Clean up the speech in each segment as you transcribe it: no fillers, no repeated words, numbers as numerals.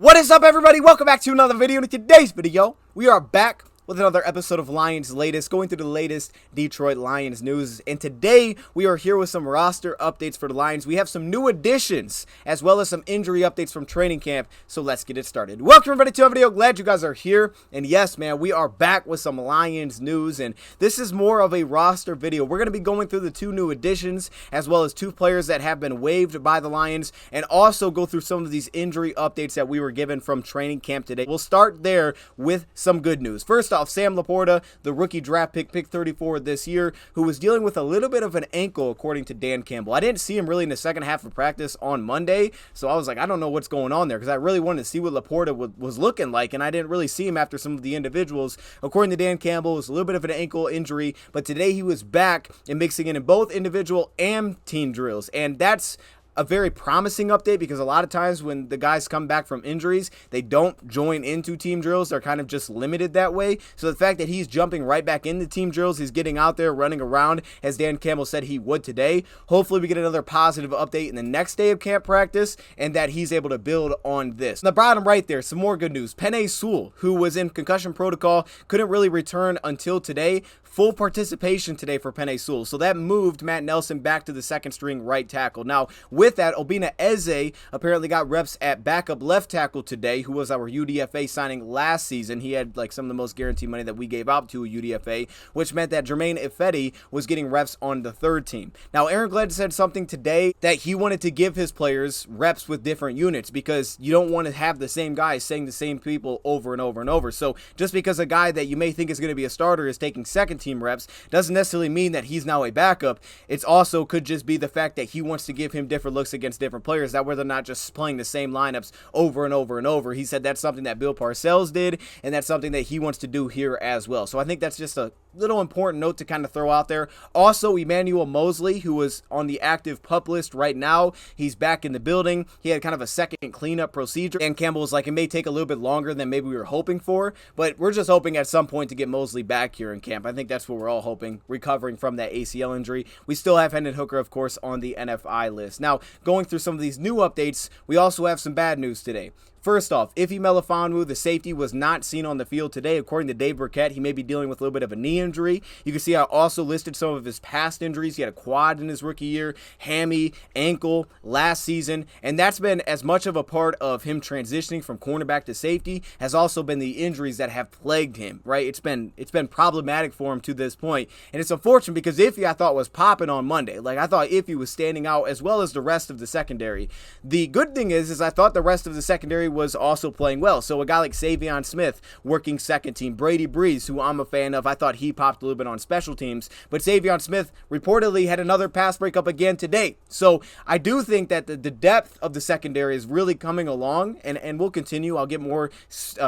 What is up, everybody? Welcome back to another video. In today's video, we are back with another episode of Lions Latest, going through the latest Detroit Lions news. And today, we are here with some roster updates for the Lions. We have some new additions, as well as some injury updates from training camp. So let's get it started. Welcome, everybody, to a video. Glad you guys are here. And yes, man, we are back with some Lions news. And this is more of a roster video. We're going to be going through the two new additions, as well as two players that have been waived by the Lions, and also go through some of these injury updates that we were given from training camp today. We'll start there with some good news. First off, Sam Laporta, the rookie draft pick 34 this year, who was dealing with a little bit of an ankle, according to Dan Campbell. I didn't see him really in the second half of practice on Monday, so I was like, I don't know what's going on there, because I really wanted to see what Laporta was looking like, and I didn't really see him after some of the individuals. According to Dan Campbell, it was a little bit of an ankle injury, but today he was back and mixing in both individual and team drills, and that's a very promising update, because a lot of times when the guys come back from injuries, they don't join into team drills. They're kind of just limited that way. So the fact that he's jumping right back into team drills, he's getting out there running around as Dan Campbell said he would today. Hopefully we get another positive update in the next day of camp practice, and that he's able to build on this. On the bottom right there, some more good news. Penei Sewell, who was in concussion protocol, couldn't really return until today. Full participation today for Penei Sewell. So that moved Matt Nelson back to the second string right tackle. Now, with that, Obinna Eze apparently got reps at backup left tackle today, who was our UDFA signing last season. He had like some of the most guaranteed money that we gave out to a UDFA, which meant that Jermaine Ifedi was getting reps on the third team. Now, Aaron Glenn said something today that he wanted to give his players reps with different units, because you don't want to have the same guys saying the same people over and over and over. So just because a guy that you may think is going to be a starter is taking second team reps doesn't necessarily mean that he's now a backup. It's also could just be the fact that he wants to give him different looks against different players, that where they're not just playing the same lineups over and over and over. He said that's something that Bill Parcells did, and that's something that he wants to do here as well. So I think that's just a little important note to kind of throw out there. Also, Emmanuel Mosley, who was on the active PUP list right now, he's back in the building. He had kind of a second cleanup procedure, and Campbell was like, it may take a little bit longer than maybe we were hoping for, but we're just hoping at some point to get Mosley back here in camp. I think that's what we're all hoping, recovering from that ACL injury. We still have Hendon Hooker, of course, on the NFI list. Now, going through some of these new updates, we also have some bad news today. First off, Ife Melifonwu, the safety, was not seen on the field today. According to Dave Burkett, he may be dealing with a little bit of a knee injury. You can see I also listed some of his past injuries. He had a quad in his rookie year, hammy, ankle last season, and that's been as much of a part of him transitioning from cornerback to safety, has also been the injuries that have plagued him, right? It's been problematic for him to this point, and it's unfortunate because Ife, I thought, was popping on Monday. Like, I thought Ife was standing out as well as the rest of the secondary. The good thing is I thought the rest of the secondary was also playing well. So a guy like Savion Smith working second team, Brady Breeze, who I'm a fan of, I thought he popped a little bit on special teams, but Savion Smith reportedly had another pass breakup again today. So I do think that the depth of the secondary is really coming along, and we'll continue. I'll get more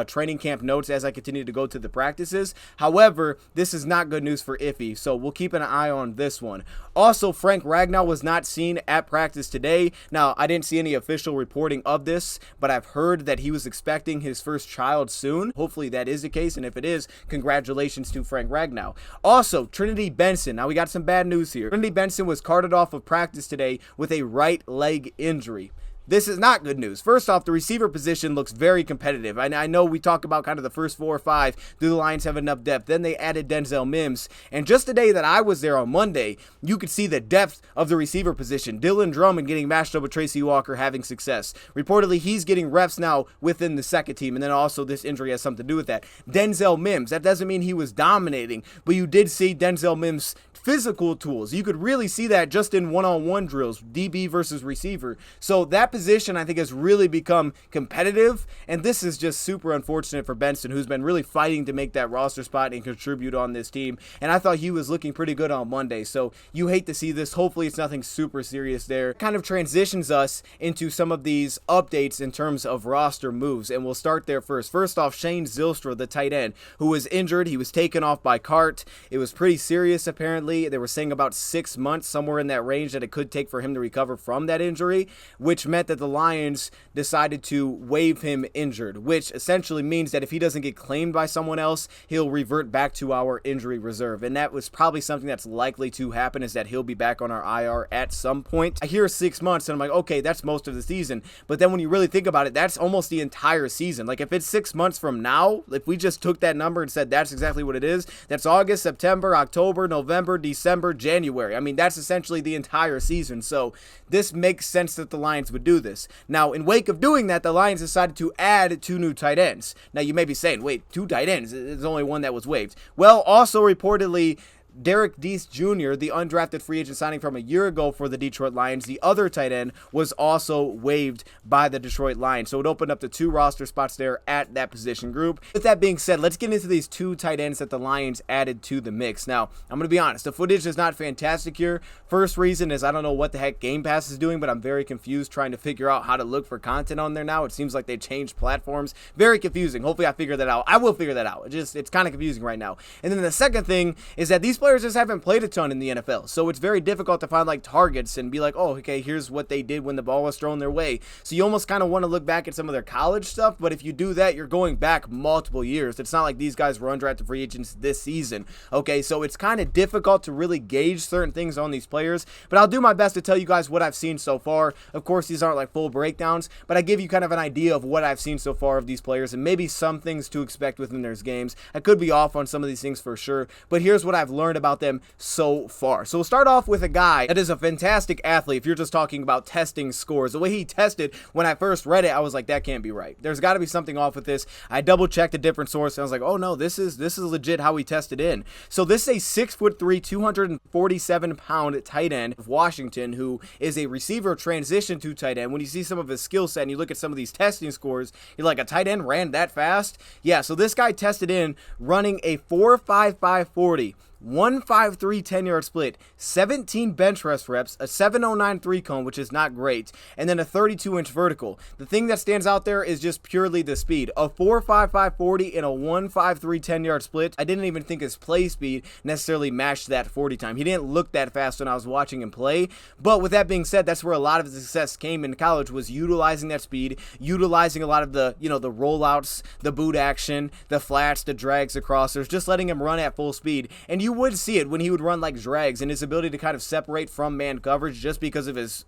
training camp notes as I continue to go to the practices. However, this is not good news for Ife, so we'll keep an eye on this one. Also, Frank Ragnow was not seen at practice today. Now, I didn't see any official reporting of this, but I've heard that he was expecting his first child soon. Hopefully that is the case, and if it is, congratulations to Frank Ragnow. Also, Trinity Benson. Now, we got some bad news here. Trinity Benson was carted off of practice today with a right leg injury. This is not good news. First off, the receiver position looks very competitive. I know we talk about kind of the first 4 or 5. Do the Lions have enough depth? Then they added Denzel Mims. And just the day that I was there on Monday, you could see the depth of the receiver position. Dylan Drummond getting matched up with Tracy Walker, having success. Reportedly, he's getting reps now within the second team. And then also this injury has something to do with that. Denzel Mims. That doesn't mean he was dominating, but you did see Denzel Mims' physical tools. You could really see that just in one-on-one drills, DB versus receiver. So that position, I think, has really become competitive, and this is just super unfortunate for Benson, who's been really fighting to make that roster spot and contribute on this team, and I thought he was looking pretty good on Monday, so you hate to see this. Hopefully it's nothing super serious there. Kind of transitions us into some of these updates in terms of roster moves, and we'll start there first. First off, Shane Zylstra, the tight end, who was injured. He was taken off by Cart. It was pretty serious, apparently. They were saying about 6 months, somewhere in that range, that it could take for him to recover from that injury, which meant meant that the Lions decided to waive him injured, which essentially means that if he doesn't get claimed by someone else, he'll revert back to our injury reserve. And that was probably something that's likely to happen, is that he'll be back on our IR at some point. I hear 6 months and I'm like, okay, that's most of the season. But then when you really think about it, that's almost the entire season. Like if it's 6 months from now, if we just took that number and said that's exactly what it is, that's August, September, October, November, December, January. I mean, that's essentially the entire season. So this makes sense that the Lions would do this. Now, in wake of doing that, the Lions decided to add 2 new tight ends. Now, you may be saying, wait, 2 tight ends? There's only one that was waived. Well, also reportedly, Derek Deese Jr., the undrafted free agent signing from a year ago for the Detroit Lions, the other tight end, was also waived by the Detroit Lions. So it opened up the 2 roster spots there at that position group. With that being said, let's get into these 2 tight ends that the Lions added to the mix. Now, I'm going to be honest, the footage is not fantastic here. First reason is I don't know what the heck Game Pass is doing, but I'm very confused trying to figure out how to look for content on there now. It seems like they changed platforms. Very confusing. Hopefully I figure that out. I will figure that out. It's kind of confusing right now. And then the second thing is that these players just haven't played a ton in the NFL, so it's very difficult to find like targets and be like, oh, okay, here's what they did when the ball was thrown their way. So you almost kind of want to look back at some of their college stuff, but if you do that, you're going back multiple years. It's not like these guys were undrafted free agents this season, okay? So it's kind of difficult to really gauge certain things on these players, but I'll do my best to tell you guys what I've seen so far. Of course, these aren't like full breakdowns, but I give you kind of an idea of what I've seen so far of these players and maybe some things to expect within their games. I could be off on some of these things for sure, but here's what I've learned about them so far. So we'll start off with a guy that is a fantastic athlete. If you're just talking about testing scores, the way he tested, when I first read it, I was like, that can't be right. There's got to be something off with this. I double checked a different source and I was like, oh no, this is legit how he tested in. So this is a 6'3", 247-pound tight end of Washington who is a receiver transition to tight end. When you see some of his skill set and you look at some of these testing scores, you're like, a tight end ran that fast? Yeah, so this guy tested in running a 4.55 40. 1.53 10-yard split, 17 bench press reps, a 7.09 3-cone, which is not great, and then a 32-inch vertical. The thing that stands out there is just purely the speed. A 4.55 40 and a 1.53 10-yard split. I didn't even think his play speed necessarily matched that 40 time. He didn't look that fast when I was watching him play, but with that being said, that's where a lot of his success came in college, was utilizing that speed, utilizing a lot of the, the rollouts, the boot action, the flats, the drags, the crossers, just letting him run at full speed. And you would see it when he would run like drags and his ability to kind of separate from man coverage just because of his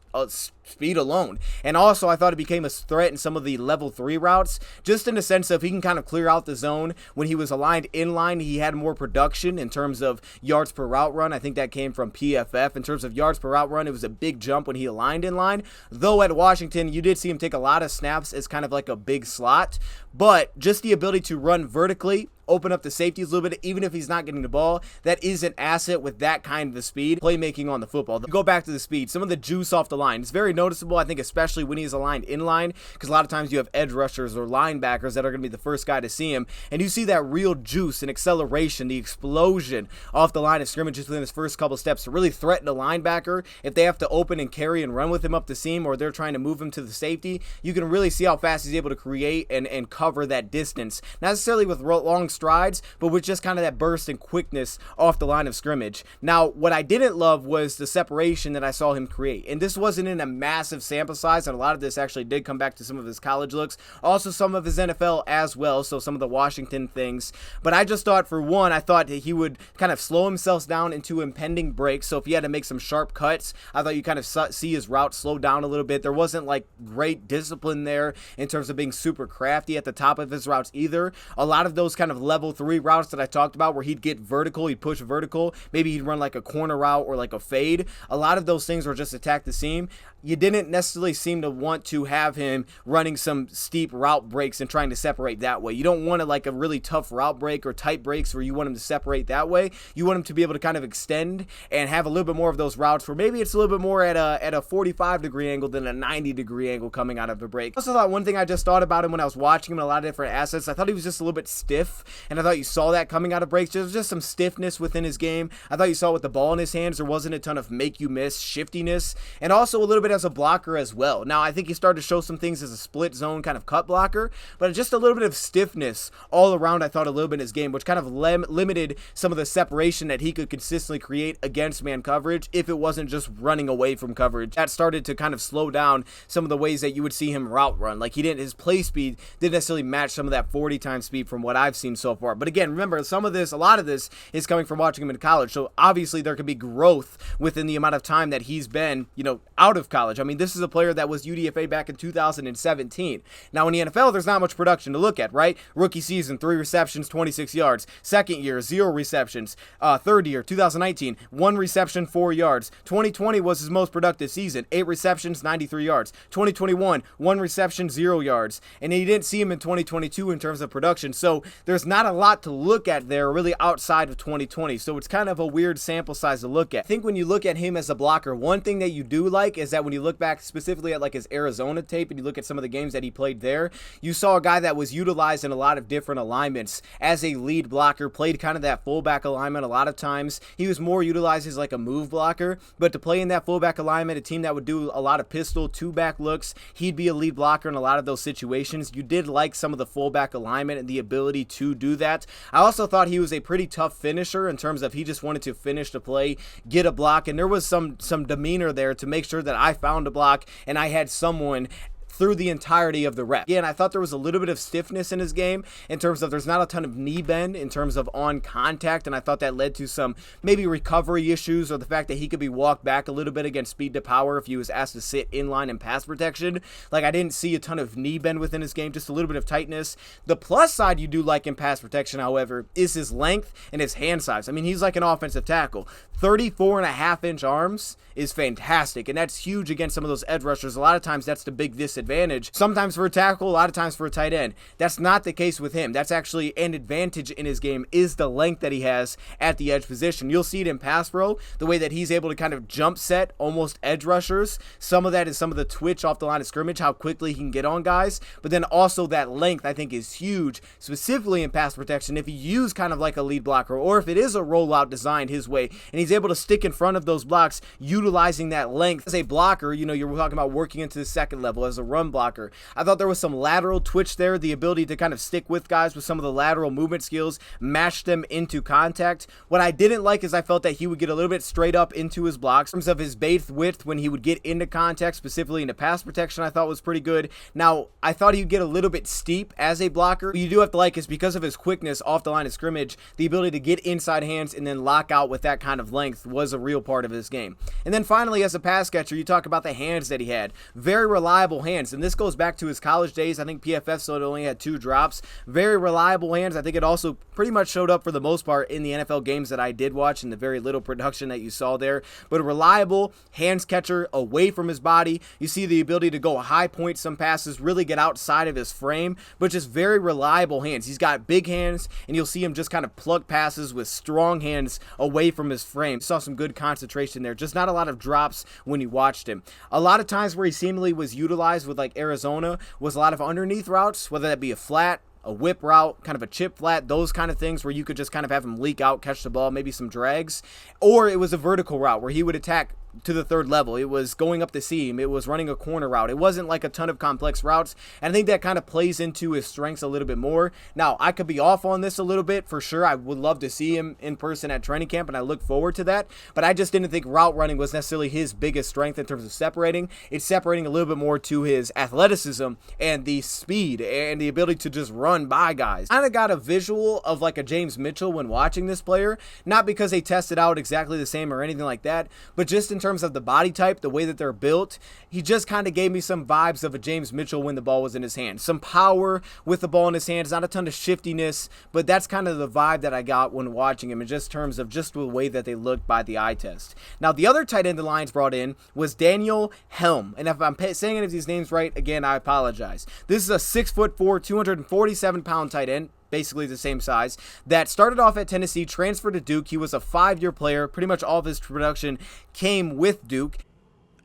speed alone. And also I thought it became a threat in some of the level 3 routes, just in the sense of he can kind of clear out the zone. When he was aligned in line, he had more production in terms of yards per route run. I think that came from PFF. In terms of yards per route run, it was a big jump when he aligned in line. Though at Washington, you did see him take a lot of snaps as kind of like a big slot, but just the ability to run vertically, open up the safeties a little bit, even if he's not getting the ball, that is an asset with that kind of speed, playmaking on the football. Go back to the speed, some of the juice off the line. It's very noticeable, I think, especially when he's aligned in line, because a lot of times you have edge rushers or linebackers that are going to be the first guy to see him, and you see that real juice and acceleration, the explosion off the line of scrimmage just within his first couple steps to really threaten the linebacker. If they have to open and carry and run with him up the seam, or they're trying to move him to the safety, you can really see how fast he's able to create and cover that distance. Not necessarily with long strides, but with just kind of that burst and quickness off the line of scrimmage. Now, what I didn't love was the separation that I saw him create. And this wasn't in a massive sample size, and a lot of this actually did come back to some of his college looks, also some of his NFL as well, so some of the Washington things. But I just thought, for one, I thought that he would kind of slow himself down into impending breaks. So if he had to make some sharp cuts, I thought you kind of see his route slow down a little bit. There wasn't like great discipline there in terms of being super crafty at the top of his routes either. A lot of those kind of level 3 routes that I talked about where he'd get vertical, he'd push vertical, maybe he'd run like a corner route or like a fade. A lot of those things were just attack the seam. You didn't necessarily seem to want to have him running some steep route breaks and trying to separate that way. You don't want to like a really tough route break or tight breaks where you want him to separate that way. You want him to be able to kind of extend and have a little bit more of those routes where maybe it's a little bit more at a 45-degree angle than a 90-degree angle coming out of the break. I also thought one thing I just thought about him when I was watching him in a lot of different assets, I thought he was just a little bit stiff and I thought you saw that coming out of breaks. There's just some stiffness within his game. I thought you saw with the ball in his hands, there wasn't a ton of make you miss shiftiness, and also a little bit as a blocker as well. Now, I think he started to show some things as a split zone kind of cut blocker, but just a little bit of stiffness all around, I thought, a little bit in his game, which kind of limited some of the separation that he could consistently create against man coverage if it wasn't just running away from coverage. That started to kind of slow down some of the ways that you would see him route run. Like, his play speed didn't necessarily match some of that 40 times speed from what I've seen so far. But again, remember, a lot of this is coming from watching him in college, so obviously there could be growth within the amount of time that he's been, out of college. I mean, this is a player that was UDFA back in 2017. Now, in the NFL, there's not much production to look at, right? Rookie season, 3 receptions, 26 yards. Second year, 0 receptions. Third year, 2019, 1 reception, 4 yards. 2020 was his most productive season, 8 receptions, 93 yards. 2021, 1 reception, 0 yards. And you didn't see him in 2022 in terms of production, so there's not a lot to look at there really outside of 2020, so it's kind of a weird sample size to look at. I think when you look at him as a blocker, one thing that you do like is that when you look back specifically at like his Arizona tape and you look at some of the games that he played there, you saw a guy that was utilized in a lot of different alignments as a lead blocker, played kind of that fullback alignment a lot of times. He was more utilized as like a move blocker, but to play in that fullback alignment, a team that would do a lot of pistol, 2-back looks, he'd be a lead blocker in a lot of those situations. You did like some of the fullback alignment and the ability to do that. I also thought he was a pretty tough finisher in terms of he just wanted to finish the play, get a block, and there was some demeanor there to make sure that I found a block and I had someone through the entirety of the rep. Again, I thought there was a little bit of stiffness in his game in terms of there's not a ton of knee bend in terms of on contact, and I thought that led to some maybe recovery issues or the fact that he could be walked back a little bit against speed to power if he was asked to sit in line and pass protection. Like, I didn't see a ton of knee bend within his game, just a little bit of tightness. The plus side you do like in pass protection, however, is his length and his hand size. I mean, he's like an offensive tackle. 34.5-inch arms is fantastic, and that's huge against some of those edge rushers. A lot of times that's the big disadvantage. Sometimes for a tackle, a lot of times for a tight end. That's not the case with him. That's actually an advantage in his game, is the length that he has at the edge position. You'll see it in pass pro, the way that he's able to kind of jump set almost edge rushers. Some of that is some of the twitch off the line of scrimmage, how quickly he can get on guys, but then also that length I think is huge, specifically in pass protection. If you use kind of like a lead blocker, or if it is a rollout designed his way, and he's able to stick in front of those blocks, utilizing that length as a blocker. You're talking about working into the second level as a run blocker. I thought there was some lateral twitch there, the ability to kind of stick with guys with some of the lateral movement skills, match them into contact. What I didn't like is I felt that he would get a little bit straight up into his blocks. In terms of his base width when he would get into contact, specifically into pass protection, I thought was pretty good. Now, I thought he'd get a little bit steep as a blocker. What you do have to like is because of his quickness off the line of scrimmage, the ability to get inside hands and then lock out with that kind of length was a real part of his game. And then finally, as a pass catcher, you talk about the hands that he had. Very reliable hands, and this goes back to his college days. I think PFF said it only had 2 drops. Very reliable hands. I think it also pretty much showed up for the most part in the NFL games that I did watch and the very little production that you saw there. But a reliable hands catcher away from his body. You see the ability to go high point some passes, really get outside of his frame, but just very reliable hands. He's got big hands, and you'll see him just kind of plug passes with strong hands away from his frame. Saw some good concentration there. Just not a lot of drops when you watched him. A lot of times where he seemingly was utilized with like Arizona was a lot of underneath routes, whether that be a flat, a whip route, kind of a chip flat, those kind of things where you could just kind of have him leak out, catch the ball, maybe some drags. Or it was a vertical route where he would attack to the third level. It was going up the seam. It was running a corner route. It wasn't like a ton of complex routes, and I think that kind of plays into his strengths a little bit more. Now, I could be off on this a little bit for sure. I would love to see him in person at training camp, and I look forward to that, but I just didn't think route running was necessarily his biggest strength in terms of separating. It's separating a little bit more to his athleticism and the speed and the ability to just run by guys. Kind of got a visual of like a James Mitchell when watching this player, not because they tested out exactly the same or anything like that, but just in terms of the body type, the way that they're built. He just kind of gave me some vibes of a James Mitchell when the ball was in his hand. Some power with the ball in his hands, not a ton of shiftiness, but that's kind of the vibe that I got when watching him in just terms of just the way that they looked by the eye test. Now, the other tight end the Lions brought in was Daniel Helm, and if I'm saying any of these names right, again, I apologize. This is a 6'4", 247-pound tight end, basically the same size, that started off at Tennessee, transferred to Duke. He was a 5-year player. Pretty much all of his production came with Duke.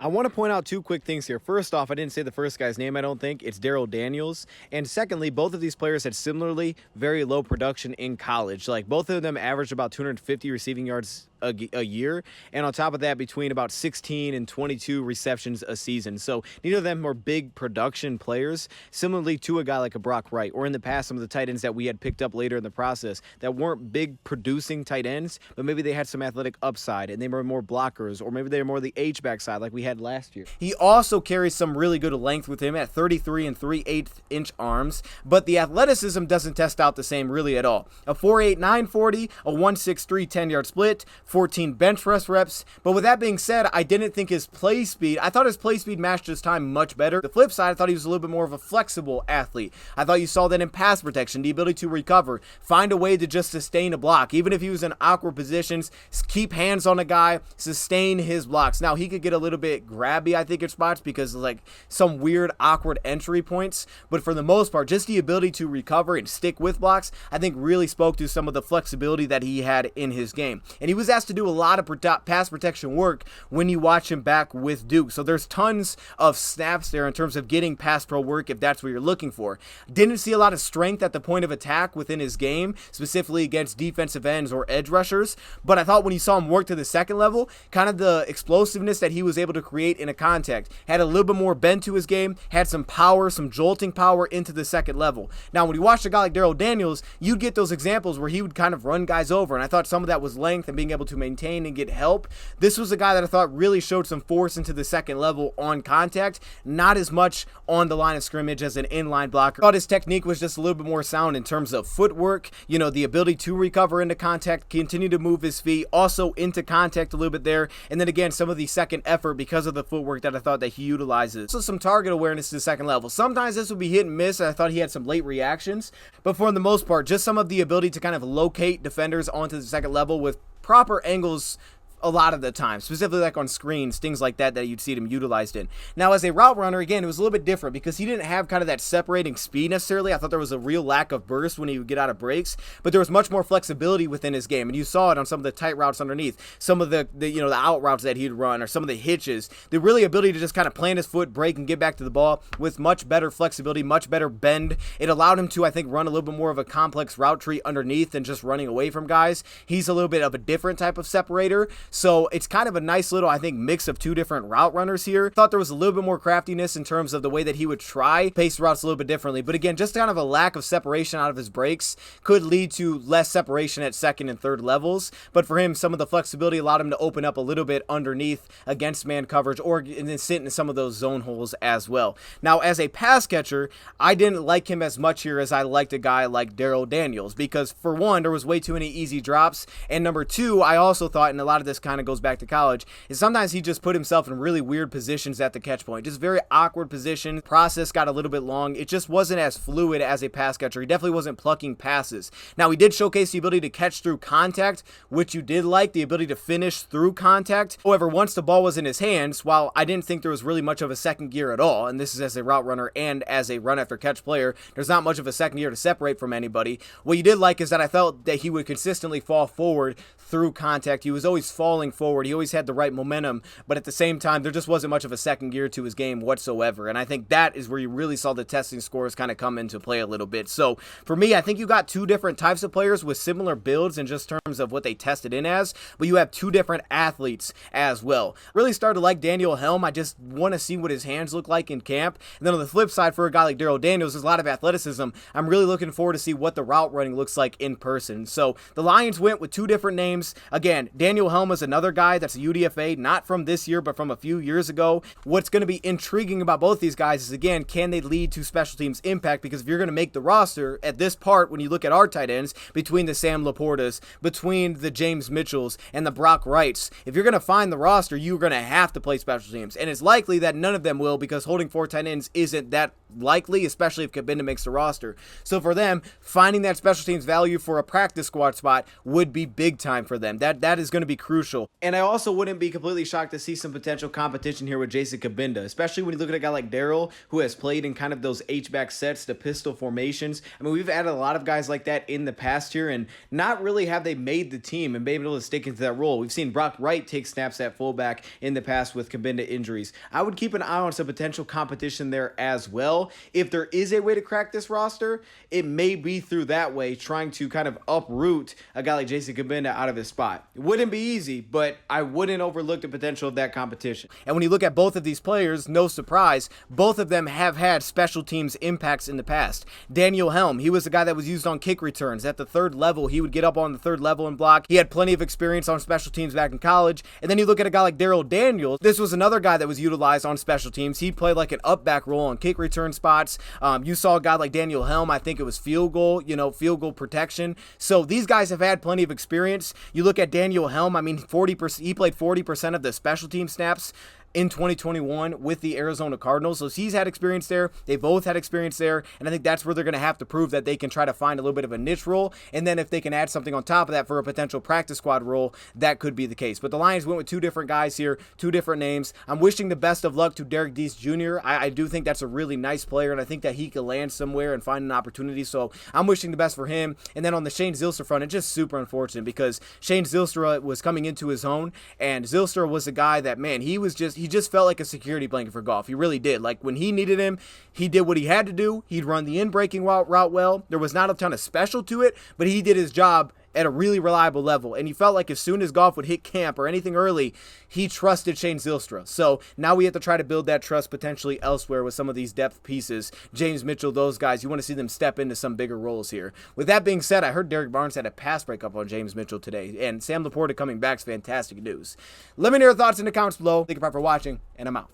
I want to point out two quick things here. First off, I didn't say the first guy's name, I don't think. It's Daryl Daniels. And secondly, both of these players had similarly very low production in college. Like, both of them averaged about 250 receiving yards a year, and on top of that, between about 16 and 22 receptions a season. So neither of them were big production players, similarly to a guy like a Brock Wright, or in the past some of the tight ends that we had picked up later in the process that weren't big producing tight ends, but maybe they had some athletic upside and they were more blockers, or maybe they were more the H-back side like we had last year. He also carries some really good length with him at 33 and 3/8 inch arms, but the athleticism doesn't test out the same really at all. A 4.8 940, a 1.63 10-yard split, 14 bench press reps. But with that being said, I didn't think his play speed, I thought his play speed matched his time much better. The flip side, I thought he was a little bit more of a flexible athlete. I thought you saw that in pass protection, the ability to recover, find a way to just sustain a block. Even if he was in awkward positions, keep hands on a guy, sustain his blocks. Now, he could get a little bit grabby, I think, at spots because of like some weird, awkward entry points. But for the most part, just the ability to recover and stick with blocks, I think really spoke to some of the flexibility that he had in his game. And he was asked to do a lot of pass protection work when you watch him back with Duke. So there's tons of snaps there in terms of getting pass pro work if that's what you're looking for. Didn't see a lot of strength at the point of attack within his game, specifically against defensive ends or edge rushers. But I thought when you saw him work to the second level, kind of the explosiveness that he was able to create in a contact, had a little bit more bend to his game, had some power, some jolting power into the second level. Now, when you watch a guy like Daryl Daniels, you'd get those examples where he would kind of run guys over, and I thought some of that was length and being able to maintain and get help. This was a guy that I thought really showed some force into the second level on contact, not as much on the line of scrimmage as an inline blocker. I thought his technique was just a little bit more sound in terms of footwork, the ability to recover into contact, continue to move his feet, also into contact a little bit there, and then again, some of the second effort because of the footwork that I thought that he utilizes. So some target awareness to the second level. Sometimes this would be hit and miss, and I thought he had some late reactions, but for the most part, just some of the ability to kind of locate defenders onto the second level with proper angles a lot of the time, specifically like on screens, things like that you'd see him utilized in. Now, as a route runner, again, it was a little bit different because he didn't have kind of that separating speed necessarily. I thought there was a real lack of burst when he would get out of breaks, but there was much more flexibility within his game, and you saw it on some of the tight routes underneath, some of the out routes that he'd run, or some of the hitches. The really ability to just kind of plant his foot, break, and get back to the ball with much better flexibility, much better bend. It allowed him to, I think, run a little bit more of a complex route tree underneath than just running away from guys. He's a little bit of a different type of separator, so it's kind of a nice little, I think, mix of two different route runners here. Thought there was a little bit more craftiness in terms of the way that he would try pace routes a little bit differently, but again, just kind of a lack of separation out of his breaks could lead to less separation at second and third levels. But for him, some of the flexibility allowed him to open up a little bit underneath against man coverage, or and then sit in some of those zone holes as well. Now, as a pass catcher, I didn't like him as much here as I liked a guy like Daryl Daniels, because for one, there was way too many easy drops, and number two, I also thought, and a lot of this kind of goes back to college, is sometimes he just put himself in really weird positions at the catch point, just very awkward position. Process got a little bit long. It just wasn't as fluid as a pass catcher. He definitely wasn't plucking passes. Now, he did showcase the ability to catch through contact, which you did like, the ability to finish through contact. However, once the ball was in his hands, while I didn't think there was really much of a second gear at all, and this is as a route runner and as a run after catch player, there's not much of a second gear to separate from anybody. What you did like is that I felt that he would consistently fall forward through contact. He was always falling forward. He always had the right momentum, but at the same time, there just wasn't much of a second gear to his game whatsoever. And I think that is where you really saw the testing scores kind of come into play a little bit. So for me, I think you got two different types of players with similar builds in just terms of what they tested in as, but you have two different athletes as well. Really started to like Daniel Helm. I just want to see what his hands look like in camp. And then on the flip side, for a guy like Daryl Daniels, there's a lot of athleticism. I'm really looking forward to see what the route running looks like in person. So the Lions went with two different names. Again, Daniel Helm is another guy that's a UDFA, not from this year, but from a few years ago. What's going to be intriguing about both these guys is, again, can they lead to special teams impact? Because if you're going to make the roster at this part, when you look at our tight ends, between the Sam Laportas, between the James Mitchells, and the Brock Wrights, if you're going to find the roster, you're going to have to play special teams. And it's likely that none of them will, because holding four tight ends isn't that likely, especially if Cabinda makes the roster. So for them, finding that special teams value for a practice squad spot would be big time for them. That is going to be crucial. And I also wouldn't be completely shocked to see some potential competition here with Jason Cabinda, especially when you look at a guy like Daryl, who has played in kind of those H-back sets, the pistol formations. I mean, we've added a lot of guys like that in the past here, and not really have they made the team and been able to stick into that role. We've seen Brock Wright take snaps at fullback in the past with Cabinda injuries. I would keep an eye on some potential competition there as well. If there is a way to crack this roster, it may be through that way, trying to kind of uproot a guy like Jason Cabinda out of his spot. It wouldn't be easy, but I wouldn't overlook the potential of that competition. And when you look at both of these players, no surprise, both of them have had special teams impacts in the past. Daniel Helm, he was the guy that was used on kick returns. At the third level, he would get up on the third level and block. He had plenty of experience on special teams back in college. And then you look at a guy like Daryl Daniels. This was another guy that was utilized on special teams. He played like an up back role on kick return spots. You saw a guy like Daniel Helm, I think it was field goal protection. So these guys have had plenty of experience. You look at Daniel Helm, I mean, 40%, he played 40% of the special team snaps in 2021 with the Arizona Cardinals. So he's had experience there. They both had experience there. And I think that's where they're going to have to prove that they can try to find a little bit of a niche role. And then if they can add something on top of that for a potential practice squad role, that could be the case. But the Lions went with two different guys here, two different names. I'm wishing the best of luck to Derek Deese Jr. I do think that's a really nice player, and I think that he could land somewhere and find an opportunity. So I'm wishing the best for him. And then on the Shane Zylstra front, it's just super unfortunate because Shane Zylstra was coming into his own, and Zylstra was a guy that, man, he just felt like a security blanket for golf. He really did. Like when he needed him, he did what he had to do. He'd run the in-breaking route well. There was not a ton of special to it, but he did his job at a really reliable level. And he felt like as soon as golf would hit camp or anything early, he trusted Shane Zylstra. So now we have to try to build that trust potentially elsewhere with some of these depth pieces. James Mitchell, those guys, you want to see them step into some bigger roles here. With that being said, I heard Derek Barnes had a pass breakup on James Mitchell today, and Sam Laporta coming back is fantastic news. Let me know your thoughts in the comments below. Thank you for watching, and I'm out.